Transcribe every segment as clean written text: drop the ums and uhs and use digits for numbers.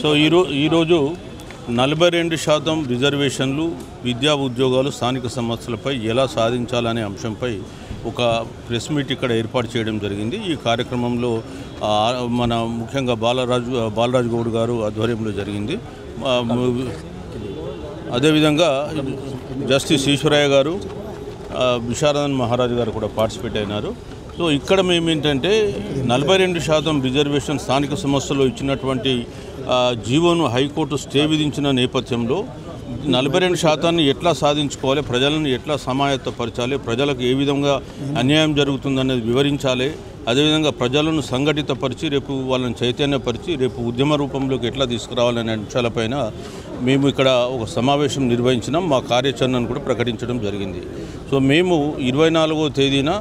So ఈరోజు 42% రిజర్వేషన్లు విద్యా ఉద్యోగాలు స్థానిక సమస్యలపై ఎలా సాధించాలనే అంశంపై ఒక ప్రెస్ మీట్ ఇక్కడ ఏర్పాటు చేయడం జరిగింది. ఈ కార్యక్రమంలో మన ముఖ్యంగా బాలరాజు గౌడ్ గారు ఆధ్వర్యంలో జరిగింది. అదేవిధంగా జస్టిస్ ఈశ్వరయ్య గారు, విశారదన్ మహారాజు గారు కూడా పార్టిసిపేట్ అయినారు. సో ఇక్కడ మేమేంటంటే 42% రిజర్వేషన్ స్థానిక సంస్థలో ఇచ్చినటువంటి జీవోను హైకోర్టు స్టే విధించిన నేపథ్యంలో 42% ఎట్లా సాధించుకోవాలి, ప్రజలను ఎట్లా సమాయత్తపరచాలి, ప్రజలకు ఏ విధంగా అన్యాయం జరుగుతుందనేది వివరించాలి, అదేవిధంగా ప్రజలను సంఘటితపరిచి రేపు వాళ్ళని చైతన్యపరిచి రేపు ఉద్యమ రూపంలోకి ఎట్లా తీసుకురావాలనే అంశాలపైన మేము ఇక్కడ ఒక సమావేశం నిర్వహించినాం. మా కార్యాచరణను కూడా ప్రకటించడం జరిగింది. సో మేము 24వ తేదీన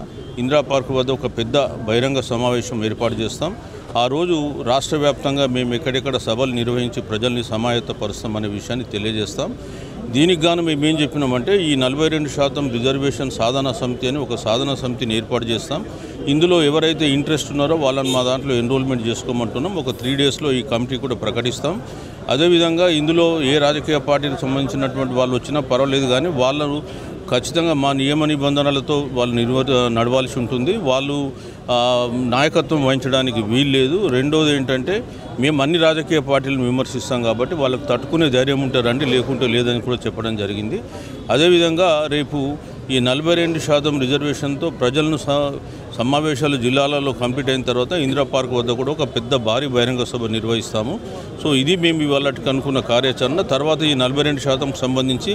ఇందిరా పార్క్ వద్ద ఒక పెద్ద బహిరంగ సమావేశం ఏర్పాటు చేస్తాం. ఆ రోజు రాష్ట్ర వ్యాప్తంగా మేము ఎక్కడెక్కడ సభలు నిర్వహించి ప్రజల్ని సమాయత్తపరుస్తామనే విషయాన్ని తెలియజేస్తాం. దీనికి గాను మేము ఏం చెప్పినామంటే ఈ 42% రిజర్వేషన్ సాధనా సమితి అని ఒక సాధనా సమితిని ఏర్పాటు చేస్తాం. ఇందులో ఎవరైతే ఇంట్రెస్ట్ ఉన్నారో వాళ్ళని మా దాంట్లో ఎన్రోల్మెంట్ చేసుకోమంటున్నాం. ఒక 3 డేస్లో ఈ కమిటీ కూడా ప్రకటిస్తాం. అదేవిధంగా ఇందులో ఏ రాజకీయ పార్టీకి సంబంధించినటువంటి వాళ్ళు వచ్చినా పర్వాలేదు, కానీ వాళ్ళు ఖచ్చితంగా మా నియమ నిబంధనలతో వాళ్ళు నడవాల్సి ఉంటుంది. వాళ్ళు నాయకత్వం వహించడానికి వీలు లేదు. రెండోది ఏంటంటే మేము అన్ని రాజకీయ పార్టీలను విమర్శిస్తాం కాబట్టి వాళ్ళకు తట్టుకునే ధైర్యం ఉంటారండి, లేకుంటే లేదని కూడా చెప్పడం జరిగింది. అదేవిధంగా రేపు ఈ 42% రిజర్వేషన్తో ప్రజలను సమావేశాలు జిల్లాలలో కంప్లీట్ అయిన తర్వాత ఇందిరా పార్క్ వద్ద కూడా ఒక పెద్ద భారీ బహిరంగ సభ నిర్వహిస్తాము. సో ఇది మేము ఇవాళకి అనుకున్న కార్యాచరణ. తర్వాత ఈ 42%కు సంబంధించి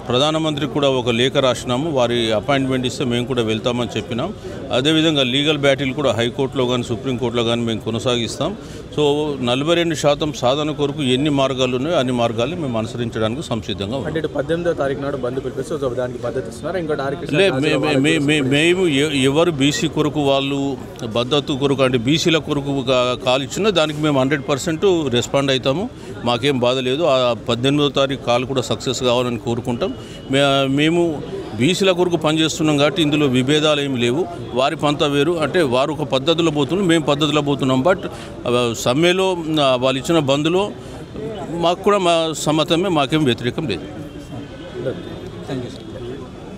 ప్రధానమంత్రికి కూడా ఒక లేఖ రాసినాము. వారి అపాయింట్మెంట్ ఇస్తే మేము కూడా వెళ్తామని చెప్పినాం. అదేవిధంగా లీగల్ బ్యాటిల్ కూడా హైకోర్టులో కానీ సుప్రీంకోర్టులో కానీ మేము కొనసాగిస్తాం. సో 42% సాధన కొరకు ఎన్ని మార్గాలు ఉన్నాయో అన్ని మార్గాలు మేము అనుసరించడానికి సంసిద్ధంగా ఉన్నాం. 18వ తారీఖు నాడు బంద్ పిలిపిస్తే దానికి పద్ధతి ఇస్తున్నారు. మేము ఎవరు బీసీ కొరకు వాళ్ళు భద్రత కొరకు అంటే బీసీల కొరకు కాల్ ఇచ్చినా దానికి మేము 100% రెస్పాండ్ అవుతాము. మాకేం బాధ లేదు. ఆ 18వ తారీఖు కాల్ కూడా సక్సెస్ కావాలని కోరుకుంటాం. మేము బీసీల కొరకు పనిచేస్తున్నాం కాబట్టి ఇందులో విభేదాలు ఏమి లేవు. వారి పంత వేరు, అంటే వారు ఒక పద్ధతిలో పోతున్నాం, మేము పద్ధతిలో పోతున్నాం. బట్ సమ్మెలో వాళ్ళు ఇచ్చిన బంద్లో మాకు కూడా మా సమ్మతమే, మాకేం వ్యతిరేకం లేదు. Thank you.